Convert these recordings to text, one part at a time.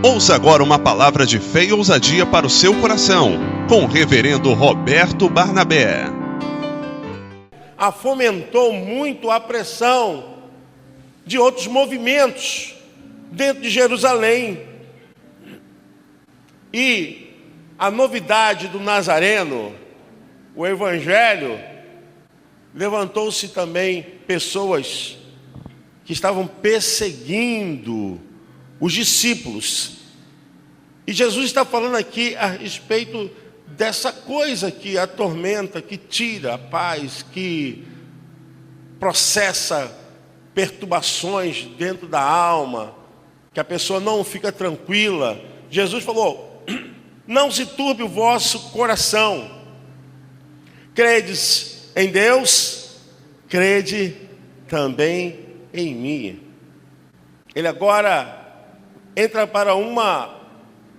Ouça agora uma palavra de fé e ousadia para o seu coração, com o reverendo Roberto Barnabé. Fomentou muito a pressão de outros movimentos dentro de Jerusalém. E a novidade do Nazareno, o Evangelho, levantou-se também pessoas que estavam perseguindo os discípulos. E Jesus está falando aqui a respeito dessa coisa que atormenta, que tira a paz, que processa perturbações dentro da alma, que a pessoa não fica tranquila. Jesus falou: não se turbe o vosso coração. Credes em Deus, crede também em mim. Ele agora entra para uma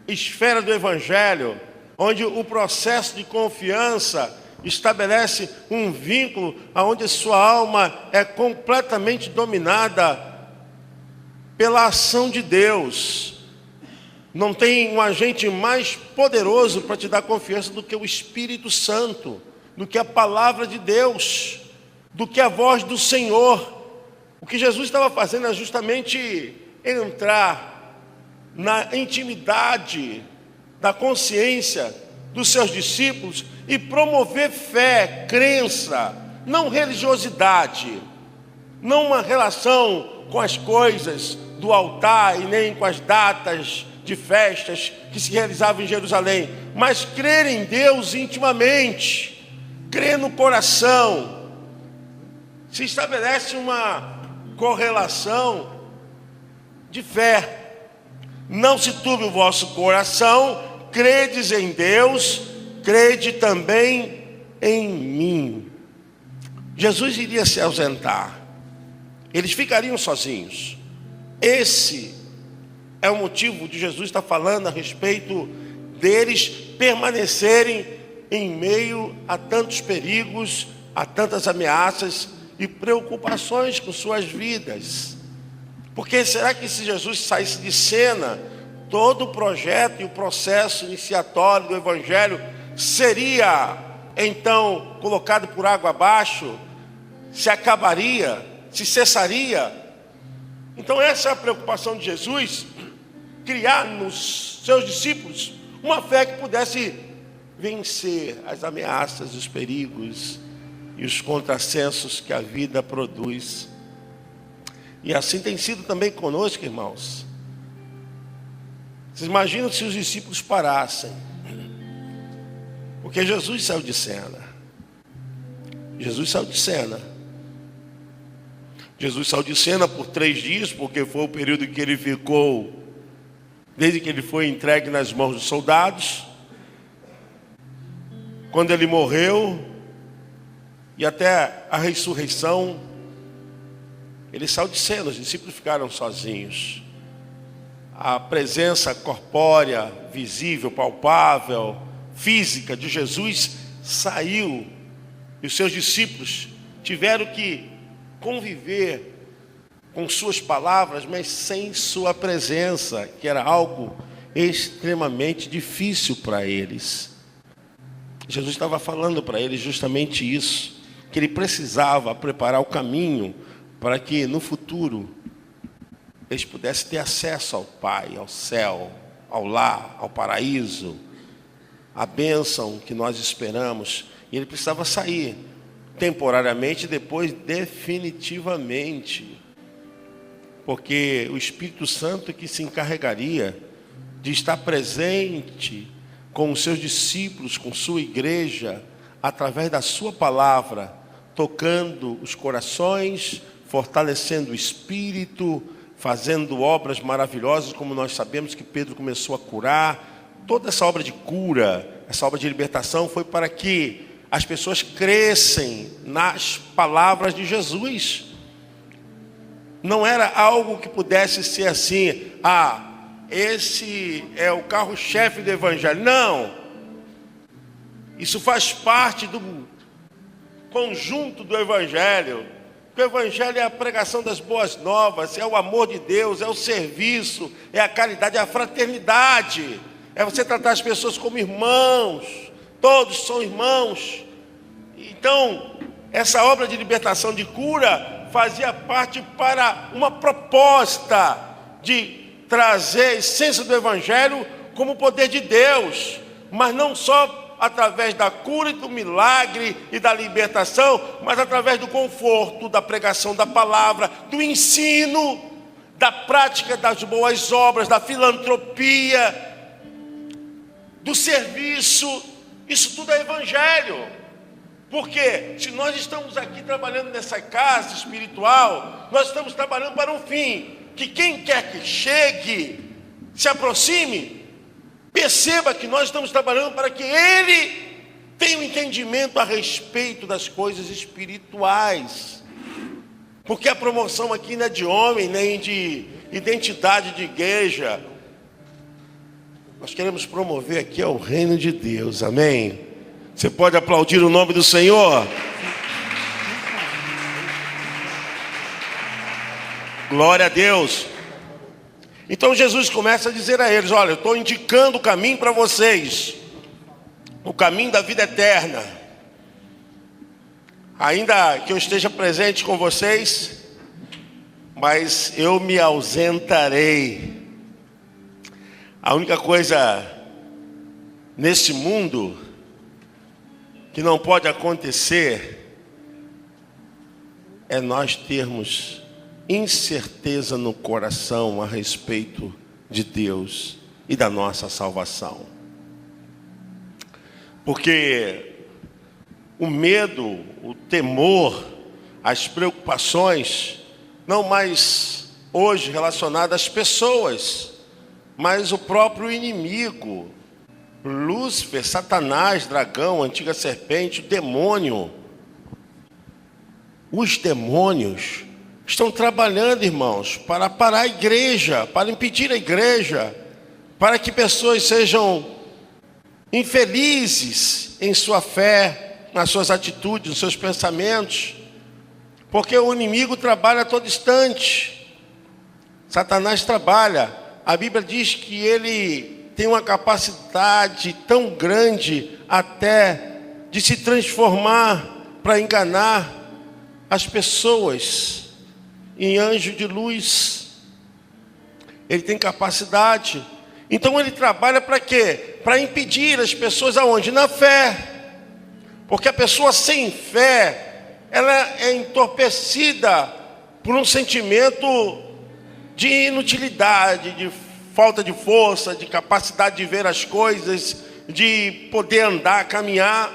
esfera do Evangelho, onde o processo de confiança estabelece um vínculo onde a sua alma é completamente dominada pela ação de Deus. Não tem um agente mais poderoso para te dar confiança do que o Espírito Santo, do que a palavra de Deus, do que a voz do Senhor. O que Jesus estava fazendo é justamente entrar na intimidade da consciência dos seus discípulos e promover fé, crença, não religiosidade, não uma relação com as coisas do altar e nem com as datas de festas que se realizavam em Jerusalém, mas crer em Deus intimamente, crer no coração. Se estabelece uma correlação de fé. Não se turbe o vosso coração, credes em Deus, crede também em mim. Jesus iria se ausentar, eles ficariam sozinhos. Esse é o motivo de Jesus estar falando a respeito deles permanecerem em meio a tantos perigos, a tantas ameaças e preocupações com suas vidas. Porque será que se Jesus saísse de cena, todo o projeto e o processo iniciatório do Evangelho seria então colocado por água abaixo? Se acabaria? Se cessaria? Então essa é a preocupação de Jesus, criar nos seus discípulos uma fé que pudesse vencer as ameaças, os perigos e os contrassensos que a vida produz. E assim tem sido também conosco, irmãos. Vocês imaginam se os discípulos parassem? Porque Jesus saiu de cena. Jesus saiu de cena. Jesus saiu de cena por 3 dias, porque foi o período que ele ficou, desde que ele foi entregue nas mãos dos soldados, quando ele morreu, e até a ressurreição. Ele saiu de cena, os discípulos ficaram sozinhos. A presença corpórea, visível, palpável, física de Jesus saiu. E os seus discípulos tiveram que conviver com suas palavras, mas sem sua presença, que era algo extremamente difícil para eles. Jesus estava falando para eles justamente isso, que ele precisava preparar o caminho para que no futuro eles pudessem ter acesso ao Pai, ao céu, ao lar, ao paraíso, a bênção que nós esperamos. E ele precisava sair temporariamente, depois definitivamente, porque o Espírito Santo que se encarregaria de estar presente com os seus discípulos, com sua igreja, através da sua palavra, tocando os corações, fortalecendo o espírito, fazendo obras maravilhosas, como nós sabemos que Pedro começou a curar. Toda essa obra de cura, essa obra de libertação foi para que as pessoas crescem nas palavras de Jesus. Não era algo que pudesse ser assim: esse é o carro-chefe do Evangelho. Não. Isso faz parte do conjunto do Evangelho. que o Evangelho é a pregação das boas novas, é o amor de Deus, é o serviço, é a caridade, é a fraternidade, é você tratar as pessoas como irmãos, todos são irmãos. Então, essa obra de libertação, de cura, fazia parte para uma proposta de trazer a essência do Evangelho como poder de Deus, mas não só através da cura e do milagre e da libertação, mas através do conforto, da pregação da palavra, do ensino, da prática das boas obras, da filantropia, do serviço. Isso tudo é Evangelho. Porque se nós estamos aqui trabalhando nessa casa espiritual, nós estamos trabalhando para um fim, que quem quer que chegue, se aproxime, perceba que nós estamos trabalhando para que ele tenha um entendimento a respeito das coisas espirituais. Porque a promoção aqui não é de homem, nem de identidade de igreja. Nós queremos promover aqui o reino de Deus, amém? Você pode aplaudir o nome do Senhor? Glória a Deus. Então Jesus começa a dizer a eles: olha, eu estou indicando o caminho para vocês, o caminho da vida eterna. Ainda que eu esteja presente com vocês, mas eu me ausentarei. A única coisa nesse mundo que não pode acontecer é nós termos incerteza no coração a respeito de Deus e da nossa salvação. Porque o medo, o temor, as preocupações, não mais hoje relacionadas às pessoas, mas o próprio inimigo, Lúcifer, Satanás, dragão, antiga serpente, o demônio. Os demônios estão trabalhando, irmãos, para parar a igreja, para impedir a igreja, para que pessoas sejam infelizes em sua fé, nas suas atitudes, nos seus pensamentos, porque o inimigo trabalha a todo instante. Satanás trabalha. A Bíblia diz que ele tem uma capacidade tão grande até de se transformar para enganar as pessoas em anjo de luz. Ele tem capacidade. Então ele trabalha para quê? Para impedir as pessoas aonde? Na fé. Porque a pessoa sem fé, ela é entorpecida por um sentimento de inutilidade, de falta de força, de capacidade de ver as coisas, de poder andar, caminhar.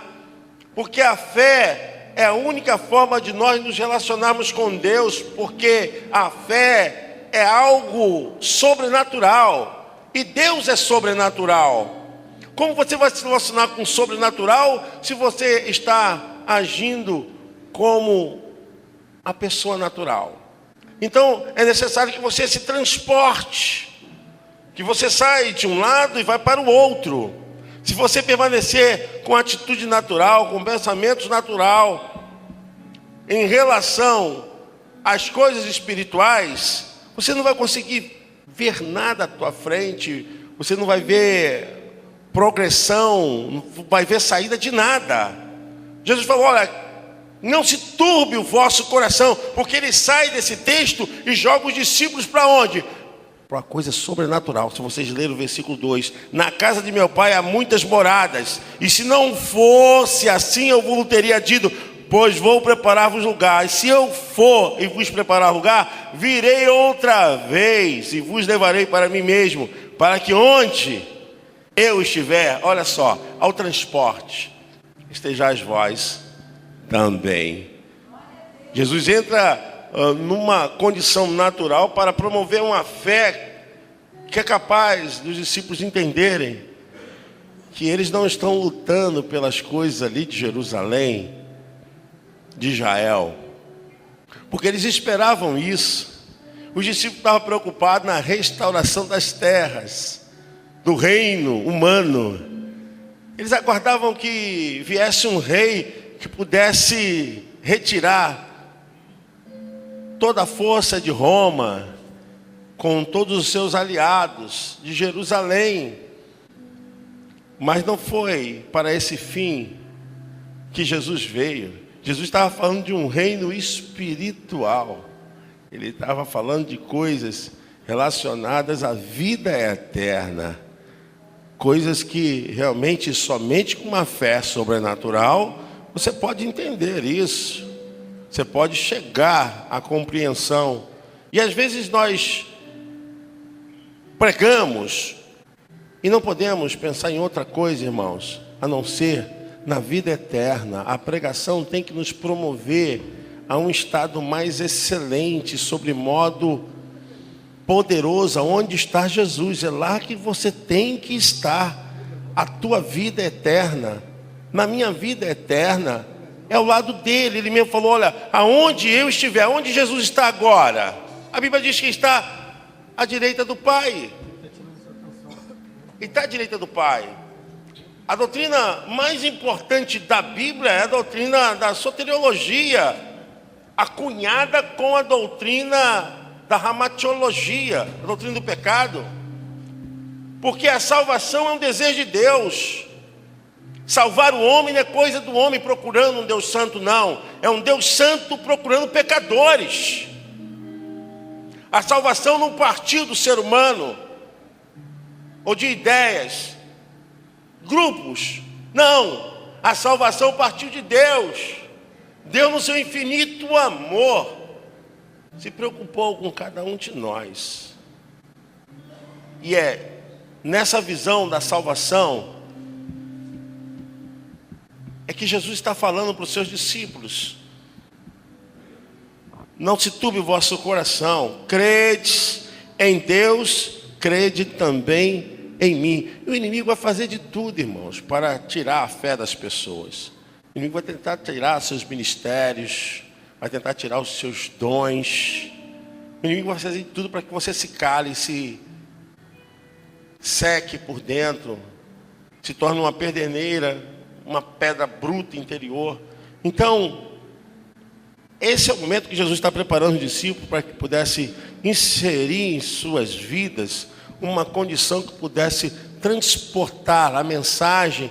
Porque a fé é a única forma de nós nos relacionarmos com Deus, porque a fé é algo sobrenatural, e Deus é sobrenatural. Como você vai se relacionar com o sobrenatural se você está agindo como a pessoa natural? Então é necessário que você se transporte, que você saia de um lado e vai para o outro. Se você permanecer com atitude natural, com pensamentos natural, em relação às coisas espirituais, você não vai conseguir ver nada à tua frente, você não vai ver progressão, não vai ver saída de nada. Jesus falou: olha, não se turbe o vosso coração, porque ele sai desse texto e joga os discípulos para onde? Para uma coisa sobrenatural. Se vocês lerem o versículo 2: na casa de meu pai há muitas moradas, e se não fosse assim eu vos teria dito, pois vou preparar-vos lugar. E se eu for e vos preparar lugar, virei outra vez e vos levarei para mim mesmo, para que onde eu estiver, olha só, ao transporte, estejais vós também. Jesus entra numa condição natural para promover uma fé que é capaz dos discípulos entenderem que eles não estão lutando pelas coisas ali de Jerusalém, de Israel, porque eles esperavam isso. Os discípulos estavam preocupados na restauração das terras, do reino humano. Eles aguardavam que viesse um rei que pudesse retirar toda a força de Roma, com todos os seus aliados de Jerusalém. Mas não foi para esse fim que Jesus veio. Jesus estava falando de um reino espiritual. Ele estava falando de coisas relacionadas à vida eterna. Coisas que realmente somente com uma fé sobrenatural você pode entender isso. Você pode chegar à compreensão. E às vezes nós pregamos e não podemos pensar em outra coisa, irmãos, a não ser na vida eterna. A pregação tem que nos promover a um estado mais excelente, sobre modo poderoso, onde está Jesus. É lá que você tem que estar. A tua vida eterna, na minha vida eterna, é ao lado dele. Ele mesmo falou: olha, aonde eu estiver, onde Jesus está agora? A Bíblia diz que está à direita do Pai. Ele está à direita do Pai. A doutrina mais importante da Bíblia é a doutrina da soteriologia, acunhada com a doutrina da ramatiologia, a doutrina do pecado. Porque a salvação é um desejo de Deus. Salvar o homem não é coisa do homem procurando um Deus santo, não. É um Deus santo procurando pecadores. A salvação não partiu do ser humano, ou de ideias, grupos. Não, a salvação partiu de Deus. Deus, no seu infinito amor, se preocupou com cada um de nós. E é nessa visão da salvação é que Jesus está falando para os seus discípulos: não se turbe o vosso coração, credes em Deus, crede também em mim. E o inimigo vai fazer de tudo, irmãos, para tirar a fé das pessoas. O inimigo vai tentar tirar seus ministérios, vai tentar tirar os seus dons. O inimigo vai fazer de tudo para que você se cale, se seque por dentro, se torne uma perdeneira, uma pedra bruta interior. Então, esse é o momento que Jesus está preparando os discípulos para que pudesse inserir em suas vidas uma condição que pudesse transportar a mensagem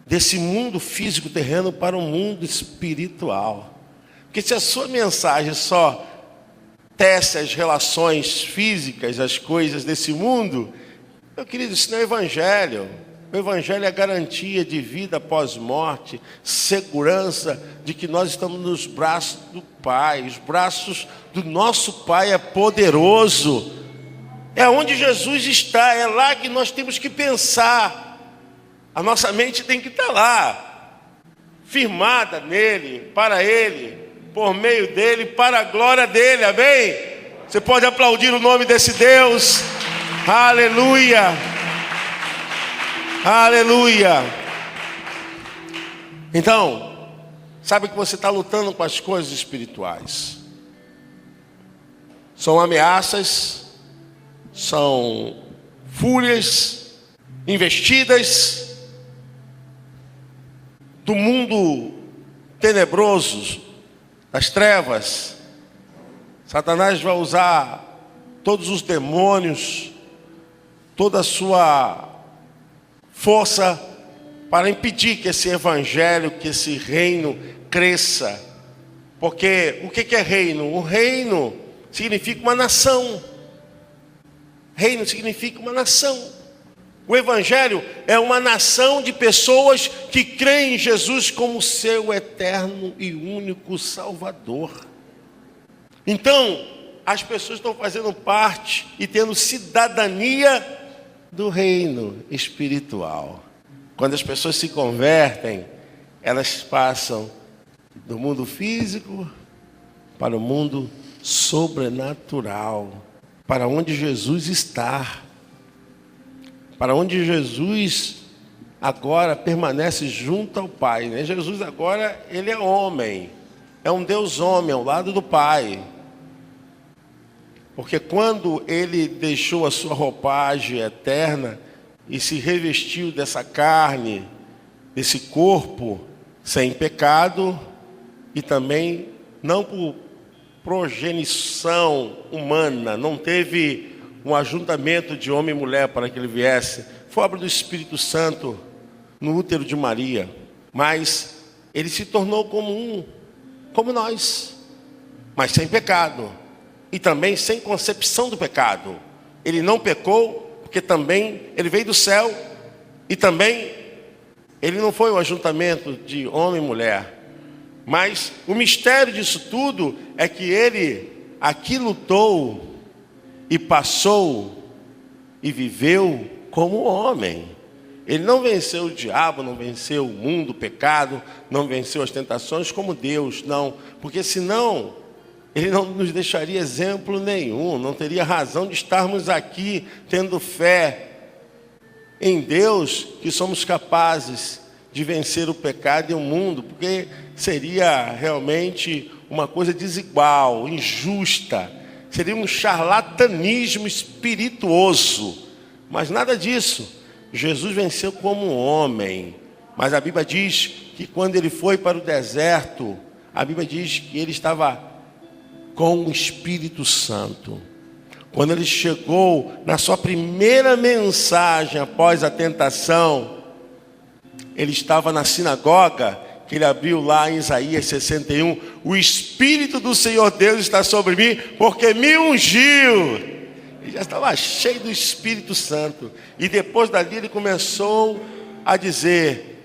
desse mundo físico terreno para o mundo espiritual. Porque se a sua mensagem só tece as relações físicas, as coisas desse mundo, meu querido, isso não é evangelho. O evangelho é a garantia de vida após morte, segurança de que nós estamos nos braços do Pai. Os braços do nosso Pai é poderoso. É onde Jesus está, é lá que nós temos que pensar. A nossa mente tem que estar lá, firmada nele, para ele, por meio dele, para a glória dele, amém? Você pode aplaudir o nome desse Deus, aleluia, aleluia. Então, sabe que você está lutando com as coisas espirituais. São ameaças, são fúrias, investidas do mundo tenebroso, das trevas. Satanás vai usar todos os demônios, toda a sua força para impedir que esse evangelho, que esse reino cresça. Porque o que é reino? O reino significa uma nação. Reino significa uma nação. O evangelho é uma nação de pessoas que creem em Jesus como seu eterno e único Salvador. Então, as pessoas estão fazendo parte e tendo cidadania do reino espiritual. Quando as pessoas se convertem, elas passam do mundo físico para o mundo sobrenatural, para onde Jesus está, para onde Jesus agora permanece junto ao Pai, né? Jesus agora, ele é homem, é um Deus homem ao lado do Pai. Porque quando ele deixou a sua roupagem eterna e se revestiu dessa carne, desse corpo sem pecado, e também não por progenição humana, não teve um ajuntamento de homem e mulher para que ele viesse. Foi obra do Espírito Santo no útero de Maria. Mas ele se tornou como nós, mas sem pecado. E também sem concepção do pecado. Ele não pecou, porque também ele veio do céu. E também ele não foi um ajuntamento de homem e mulher. Mas o mistério disso tudo é que ele aqui lutou e passou e viveu como homem. Ele não venceu o diabo, não venceu o mundo, o pecado, não venceu as tentações como Deus, não. Porque senão ele não nos deixaria exemplo nenhum, não teria razão de estarmos aqui tendo fé em Deus, que somos capazes de vencer o pecado e o mundo, porque seria realmente uma coisa desigual, injusta, seria um charlatanismo espirituoso, mas nada disso. Jesus venceu como homem, mas a Bíblia diz que quando ele foi para o deserto, a Bíblia diz que ele estava com o Espírito Santo. Quando ele chegou na sua primeira mensagem após a tentação, ele estava na sinagoga, que ele abriu lá em Isaías 61, o Espírito do Senhor Deus está sobre mim, porque me ungiu. Ele já estava cheio do Espírito Santo. E depois dali ele começou a dizer,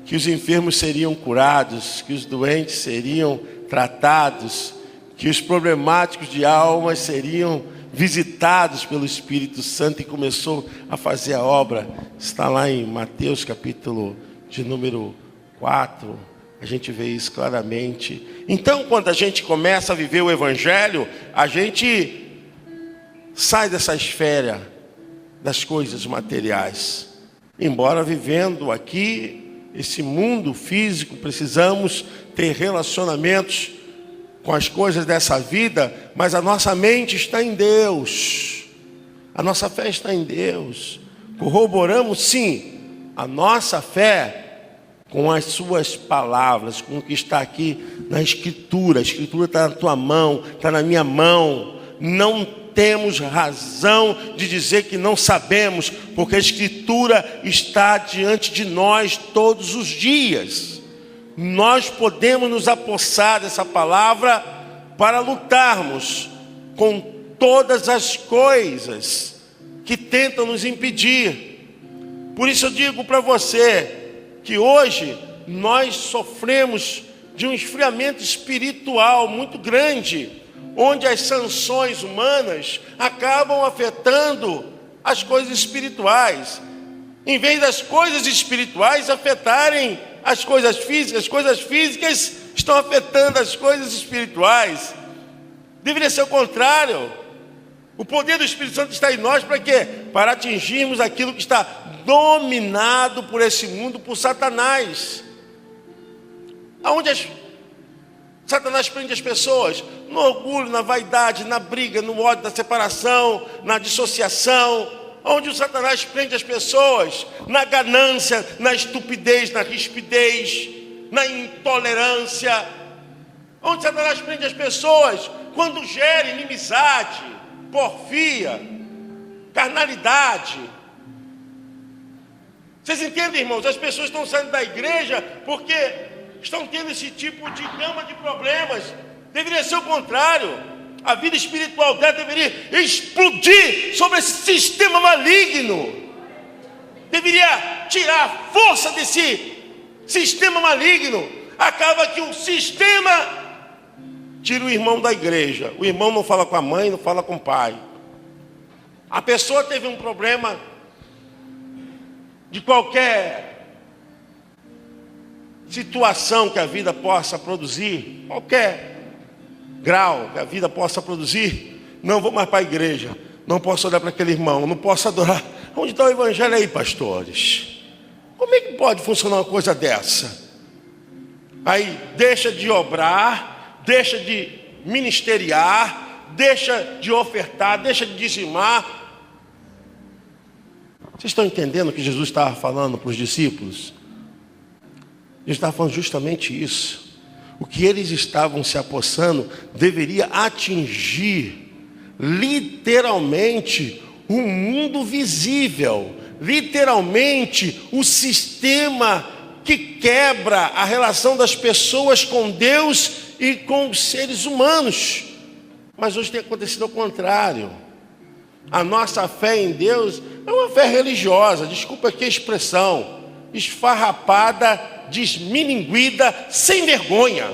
que os enfermos seriam curados, que os doentes seriam tratados, que os problemáticos de alma seriam visitados pelo Espírito Santo, e começou a fazer a obra. Está lá em Mateus capítulo de número 4, a gente vê isso claramente. Então, quando a gente começa a viver o Evangelho, a gente sai dessa esfera das coisas materiais. Embora vivendo aqui, esse mundo físico, precisamos ter relacionamentos com as coisas dessa vida, mas a nossa mente está em Deus, a nossa fé está em Deus. Corroboramos sim a nossa fé com as suas palavras, com o que está aqui na Escritura. A Escritura está na tua mão, está na minha mão. Não temos razão de dizer que não sabemos, porque a Escritura está diante de nós todos os dias. Nós podemos nos apossar dessa palavra para lutarmos com todas as coisas que tentam nos impedir. Por isso eu digo para você que hoje nós sofremos de um esfriamento espiritual muito grande, onde as sanções humanas acabam afetando as coisas espirituais, em vez das coisas espirituais afetarem as coisas físicas estão afetando as coisas espirituais. Deveria ser o contrário. O poder do Espírito Santo está em nós para quê? Para atingirmos aquilo que está dominado por esse mundo, por Satanás. Aonde Satanás prende as pessoas? No orgulho, na vaidade, na briga, no ódio, na separação, na dissociação. Onde o Satanás prende as pessoas? Na ganância, na estupidez, na rispidez, na intolerância. Onde Satanás prende as pessoas? Quando gera inimizade, porfia, carnalidade. Vocês entendem, irmãos? As pessoas estão saindo da igreja porque estão tendo esse tipo de gama de problemas. Deveria ser o contrário. A vida espiritual dela deveria explodir sobre esse sistema maligno. Deveria tirar a força desse sistema maligno. Acaba que o sistema tira o irmão da igreja. O irmão não fala com a mãe, não fala com o pai. A pessoa teve um problema de qualquer situação que a vida possa produzir, qualquer grau que a vida possa produzir, não vou mais para a igreja, não posso olhar para aquele irmão, não posso adorar. Onde está o evangelho aí, pastores? Como é que pode funcionar uma coisa dessa? Aí deixa de obrar, deixa de ministeriar, deixa de ofertar, deixa de dizimar. Vocês estão entendendo o que Jesus estava falando para os discípulos? Ele estava falando justamente isso. o que eles estavam se apossando deveria atingir literalmente o mundo visível, literalmente o sistema que quebra a relação das pessoas com Deus e com os seres humanos. Mas hoje tem acontecido ao contrário. A nossa fé em Deus é uma fé religiosa, desculpa aqui a expressão, esfarrapada, desmilinguida, sem vergonha.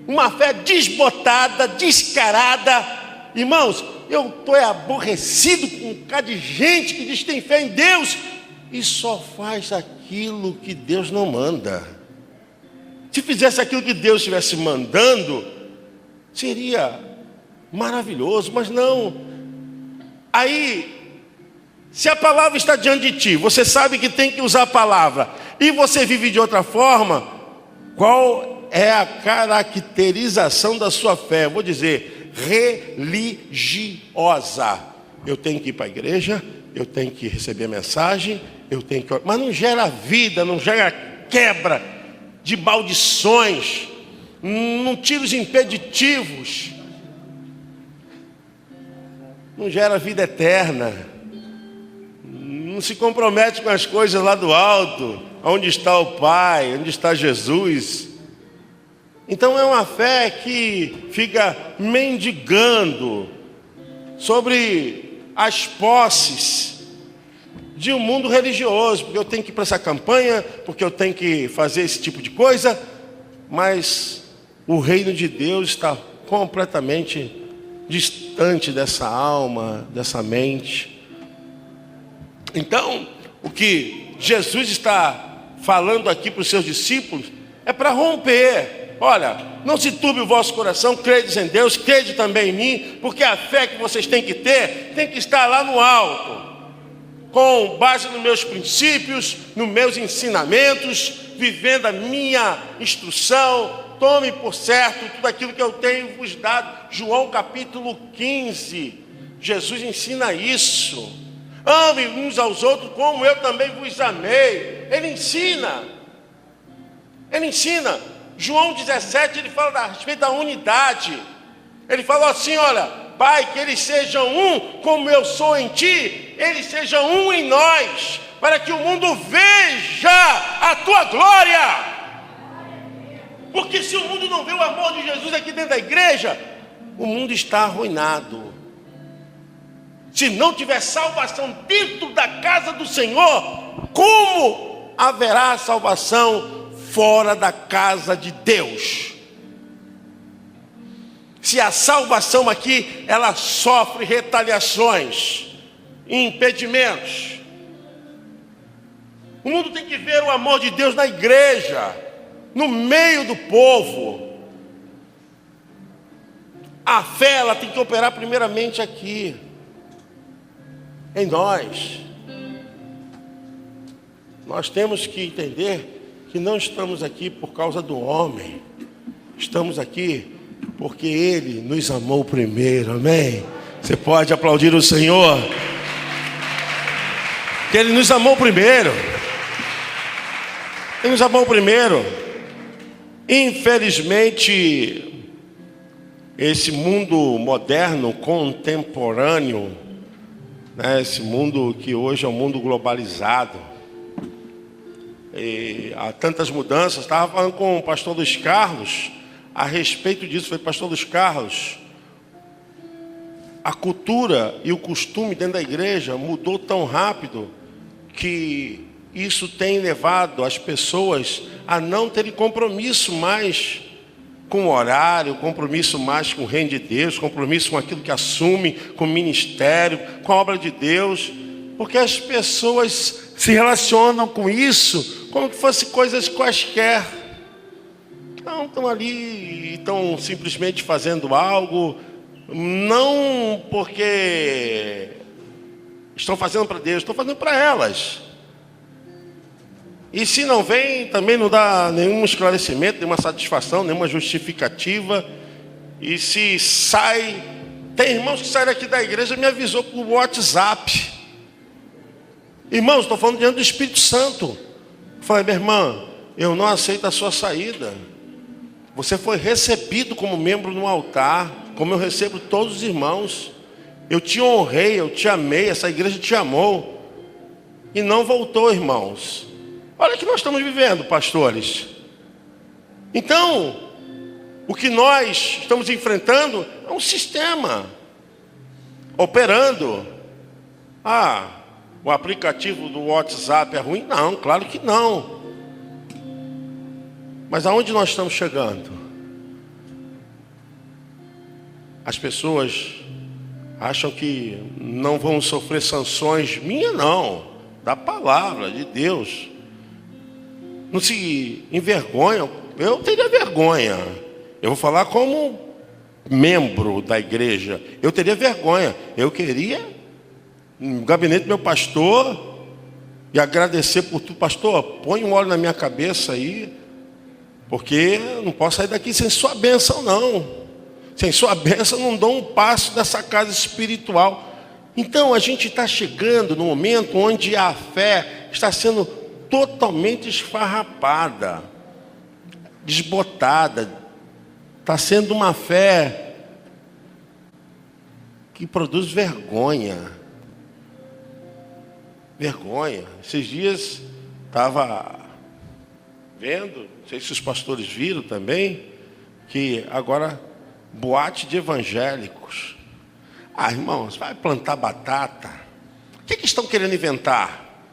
Uma fé desbotada, descarada. Irmãos, eu estou aborrecido com um bocado de gente que diz que tem fé em Deus e só faz aquilo que Deus não manda. Se fizesse aquilo que Deus estivesse mandando, seria maravilhoso, mas não. Aí, se a palavra está diante de ti, você sabe que tem que usar a palavra, e você vive de outra forma, qual é a caracterização da sua fé? Eu vou dizer, religiosa. Eu tenho que ir para a igreja, eu tenho que receber a mensagem, eu tenho que... Mas não gera vida, não gera quebra de maldições, não tira os impeditivos, não gera vida eterna, não se compromete com as coisas lá do alto, onde está o Pai, onde está Jesus. Então é uma fé que fica mendigando sobre as posses de um mundo religioso, porque eu tenho que ir para essa campanha, porque eu tenho que fazer esse tipo de coisa, mas o reino de Deus está completamente distante dessa alma, dessa mente. Então, o que Jesus está falando aqui para os seus discípulos é para romper. Olha, não se turbe o vosso coração, credes em Deus, crede também em mim, porque a fé que vocês têm que ter, tem que estar lá no alto, com base nos meus princípios, nos meus ensinamentos, vivendo a minha instrução. Tome por certo tudo aquilo que eu tenho vos dado. João capítulo 15, Jesus ensina isso. Ame uns aos outros como eu também vos amei. Ele ensina. João 17, ele fala a respeito da unidade. Ele fala assim, olha, Pai, que eles sejam um, como eu sou em ti, eles sejam um em nós, para que o mundo veja a tua glória. Porque se o mundo não vê o amor de Jesus aqui dentro da igreja, o mundo está arruinado. Se não tiver salvação dentro da casa do Senhor, como haverá salvação fora da casa de Deus? Se a salvação aqui, ela sofre retaliações, impedimentos. O mundo tem que ver o amor de Deus na igreja, no meio do povo. A fé, ela tem que operar primeiramente aqui, em nós. Nós temos que entender que não estamos aqui por causa do homem. Estamos aqui porque Ele nos amou primeiro, amém? Você pode aplaudir o Senhor? Que Ele nos amou primeiro. Ele nos amou primeiro. Infelizmente, esse mundo moderno, contemporâneo, né, esse mundo que hoje é um mundo globalizado, e há tantas mudanças. Estava falando com o pastor Luiz Carlos a respeito disso. Falei, pastor Luiz Carlos, a cultura e o costume dentro da igreja mudou tão rápido que isso tem levado as pessoas a não terem compromisso mais com o horário, compromisso mais com o reino de Deus, compromisso com aquilo que assume, com o ministério, com a obra de Deus, porque as pessoas se relacionam com isso como que fosse coisas quaisquer. Não, estão ali, estão simplesmente fazendo algo, não porque estão fazendo para Deus, estão fazendo para elas. E se não vem, também não dá nenhum esclarecimento, nenhuma satisfação, nenhuma justificativa. E se sai, tem irmãos que saíram aqui da igreja e me avisou por WhatsApp. Irmãos, estou falando diante do Espírito Santo. Falei, minha irmã, eu não aceito a sua saída. Você foi recebido como membro no altar, como eu recebo todos os irmãos. Eu te honrei, eu te amei, essa igreja te amou. E não voltou, irmãos. Olha o que nós estamos vivendo, pastores. Então, o que nós estamos enfrentando é um sistema operando. O aplicativo do WhatsApp é ruim? Não, claro que não. Mas aonde nós estamos chegando? As pessoas acham que não vão sofrer sanções minhas, não, da palavra de Deus. Não se envergonham. Eu teria vergonha. Eu vou falar como membro da igreja. Eu teria vergonha. Eu queria no gabinete do meu pastor e agradecer por tudo. Pastor, põe um óleo na minha cabeça aí, porque eu não posso sair daqui sem sua bênção, não. Sem sua bênção eu não dou um passo dessa casa espiritual. Então a gente está chegando no momento onde a fé está sendo totalmente esfarrapada, desbotada. Está sendo uma fé que produz vergonha. Vergonha. Esses dias estava vendo, não sei se os pastores viram também, que agora boate de evangélicos. Irmãos, vai plantar batata. O que estão querendo inventar?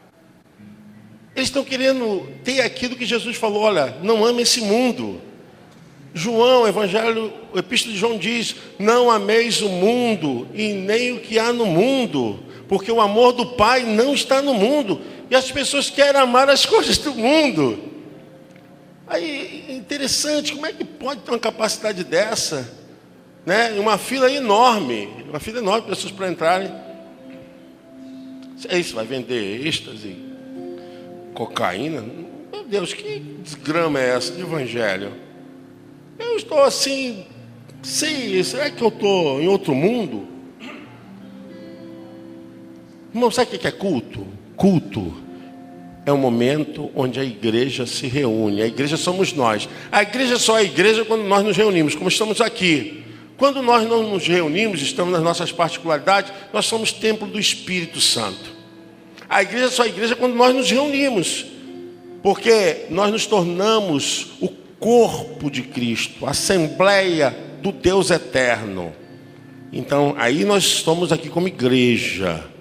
Eles estão querendo ter aquilo que Jesus falou: olha, não ame esse mundo. João, Evangelho, o Epístola de João diz: não ameis o mundo e nem o que há no mundo, porque o amor do Pai não está no mundo. E as pessoas querem amar as coisas do mundo. Aí, interessante, como é que pode ter uma capacidade dessa? Né? Uma fila enorme de pessoas para entrarem. Isso vai vender êxtase, cocaína? Meu Deus, que desgrama é essa de evangelho? Eu estou assim, será que eu estou em outro mundo? Irmão, sabe o que é culto? Culto é um momento onde a igreja se reúne. A igreja somos nós. A igreja só é igreja quando nós nos reunimos, como estamos aqui. Quando nós não nos reunimos, estamos nas nossas particularidades, nós somos templo do Espírito Santo. A igreja só é igreja quando nós nos reunimos, porque nós nos tornamos o corpo de Cristo, a assembleia do Deus eterno. Então, aí nós estamos aqui como igreja.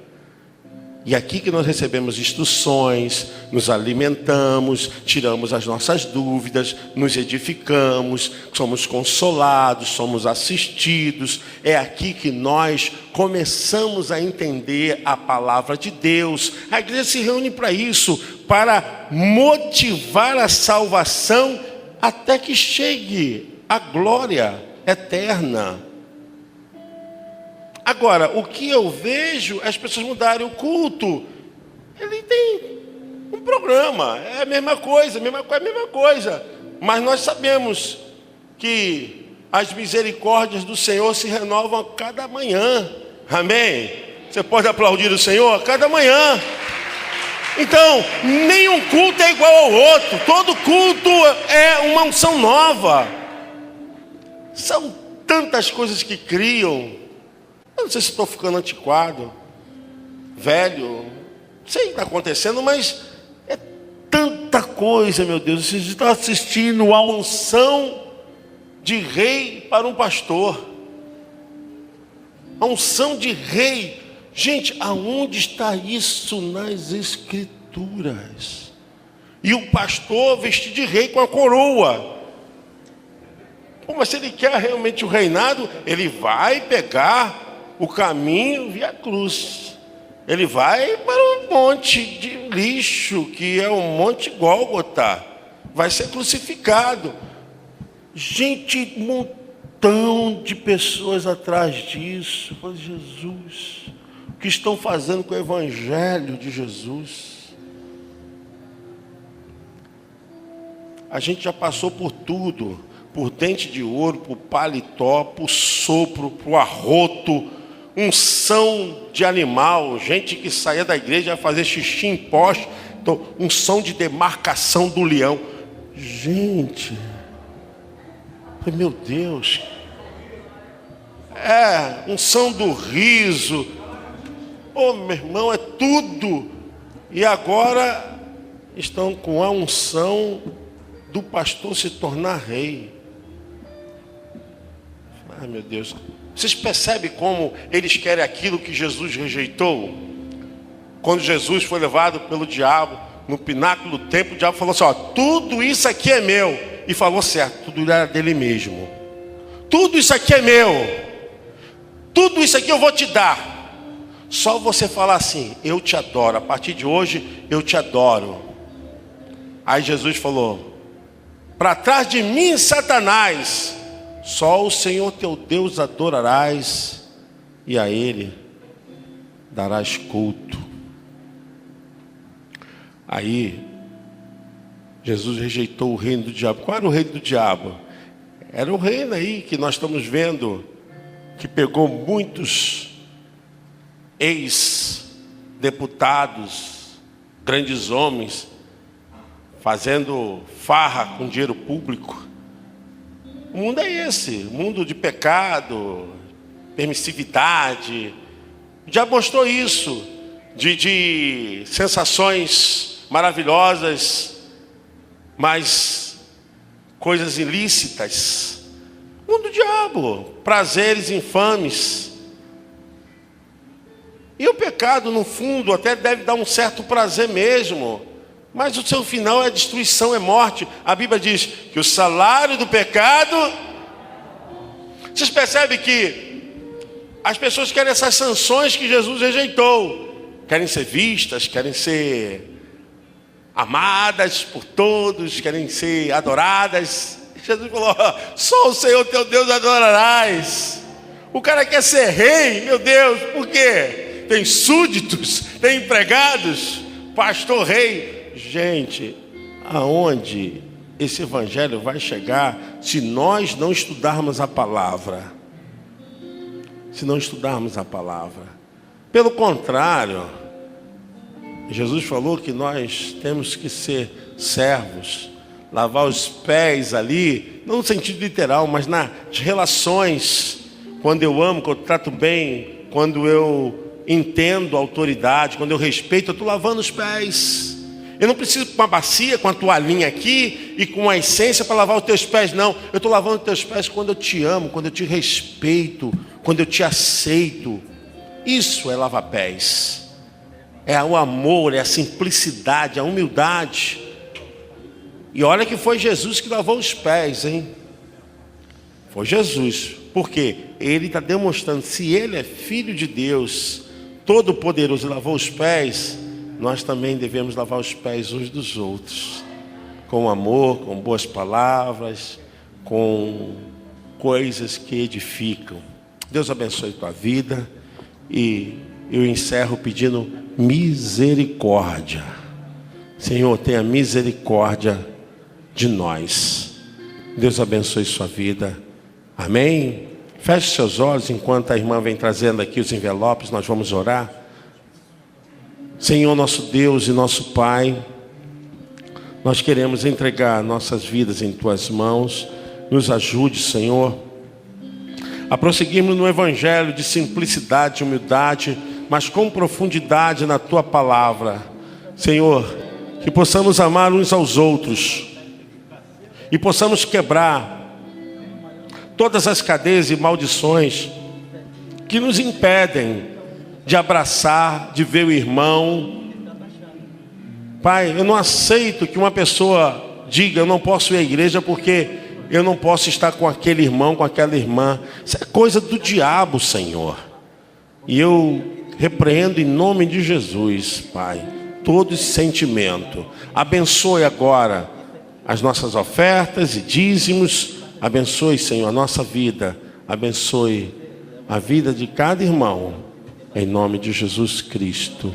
E aqui que nós recebemos instruções, nos alimentamos, tiramos as nossas dúvidas, nos edificamos, somos consolados, somos assistidos. É aqui que nós começamos a entender a palavra de Deus. A igreja se reúne para isso, para motivar a salvação até que chegue a glória eterna. Agora, o que eu vejo é as pessoas mudarem o culto. Ele tem um programa, é a mesma coisa. Mas nós sabemos que as misericórdias do Senhor se renovam a cada manhã. Amém? Você pode aplaudir o Senhor a cada manhã. Então, nenhum culto é igual ao outro. Todo culto é uma unção nova. São tantas coisas que criam. Eu não sei se estou ficando antiquado, velho, não sei o que está acontecendo, mas é tanta coisa, meu Deus. Vocês estão assistindo a unção de rei para um pastor. A unção de rei. Gente, aonde está isso nas Escrituras? E o pastor vestir de rei com a coroa. Pô, mas se ele quer realmente o reinado, ele vai pegar o caminho via cruz. Ele vai para um monte de lixo, que é o Monte Gólgota. Vai ser crucificado. Gente, um montão de pessoas atrás disso. Fala, Jesus, o que estão fazendo com o Evangelho de Jesus? A gente já passou por tudo. Por dente de ouro, por paletó, por sopro, por arroto, unção de animal, gente que saía da igreja a fazer xixi em poste, unção de demarcação do leão. Gente, Falei, meu Deus, unção do riso, meu irmão, é tudo. E agora estão com a unção do pastor se tornar rei. Ai, meu Deus, vocês percebem como eles querem aquilo que Jesus rejeitou? Quando Jesus foi levado pelo diabo no pináculo do templo, o diabo falou assim, tudo isso aqui é meu. E falou certo, tudo era dele mesmo. Tudo isso aqui é meu. Tudo isso aqui eu vou te dar. Só você falar assim, eu te adoro. A partir de hoje, eu te adoro. Aí Jesus falou, para trás de mim, Satanás, só o Senhor teu Deus adorarás, e a Ele darás culto. Aí, Jesus rejeitou o reino do diabo. Qual era o reino do diabo? Era o reino aí que nós estamos vendo, que pegou muitos ex-deputados, grandes homens, fazendo farra com dinheiro público. O mundo é esse, mundo de pecado, permissividade. O diabo mostrou isso, de sensações maravilhosas, mas coisas ilícitas. O mundo do diabo, prazeres infames. E o pecado, no fundo, até deve dar um certo prazer mesmo, mas o seu final é destruição, é morte. A Bíblia diz que o salário do pecado... Vocês percebem que as pessoas querem essas sanções que Jesus rejeitou. Querem ser vistas, querem ser amadas por todos, querem ser adoradas. Jesus falou, só o Senhor teu Deus adorarás. O cara quer ser rei, meu Deus, por quê? Tem súditos, tem empregados, pastor, rei. Gente, aonde esse evangelho vai chegar se nós não estudarmos a palavra? Se não estudarmos a palavra. Pelo contrário, Jesus falou que nós temos que ser servos, lavar os pés ali, não no sentido literal, mas nas relações. Quando eu amo, quando eu trato bem, quando eu entendo a autoridade, quando eu respeito, eu estou lavando os pés. Eu não preciso com uma bacia, com a toalhinha aqui e com a essência para lavar os teus pés, não. Eu estou lavando os teus pés quando eu te amo, quando eu te respeito, quando eu te aceito. Isso é lavar pés. É o amor, é a simplicidade, a humildade. E olha que foi Jesus que lavou os pés, hein? Foi Jesus. Por quê? Ele está demonstrando, se Ele é Filho de Deus, Todo-Poderoso, e lavou os pés, nós também devemos lavar os pés uns dos outros. Com amor, com boas palavras, com coisas que edificam. Deus abençoe tua vida. E eu encerro pedindo misericórdia. Senhor, tenha misericórdia de nós. Deus abençoe sua vida. Amém? Feche seus olhos enquanto a irmã vem trazendo aqui os envelopes. Nós vamos orar. Senhor, nosso Deus e nosso Pai, nós queremos entregar nossas vidas em tuas mãos. Nos ajude, Senhor, a prosseguirmos no evangelho de simplicidade e humildade, mas com profundidade na tua palavra. Senhor, que possamos amar uns aos outros e possamos quebrar todas as cadeias e maldições que nos impedem de abraçar, de ver o irmão. Pai, eu não aceito que uma pessoa diga, eu não posso ir à igreja porque eu não posso estar com aquele irmão, com aquela irmã. Isso é coisa do diabo, Senhor. E eu repreendo em nome de Jesus, Pai, todo esse sentimento. Abençoe agora as nossas ofertas e dízimos. Abençoe, Senhor, a nossa vida. Abençoe a vida de cada irmão. Em nome de Jesus Cristo.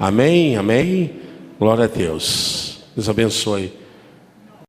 Amém, amém. Glória a Deus. Deus abençoe.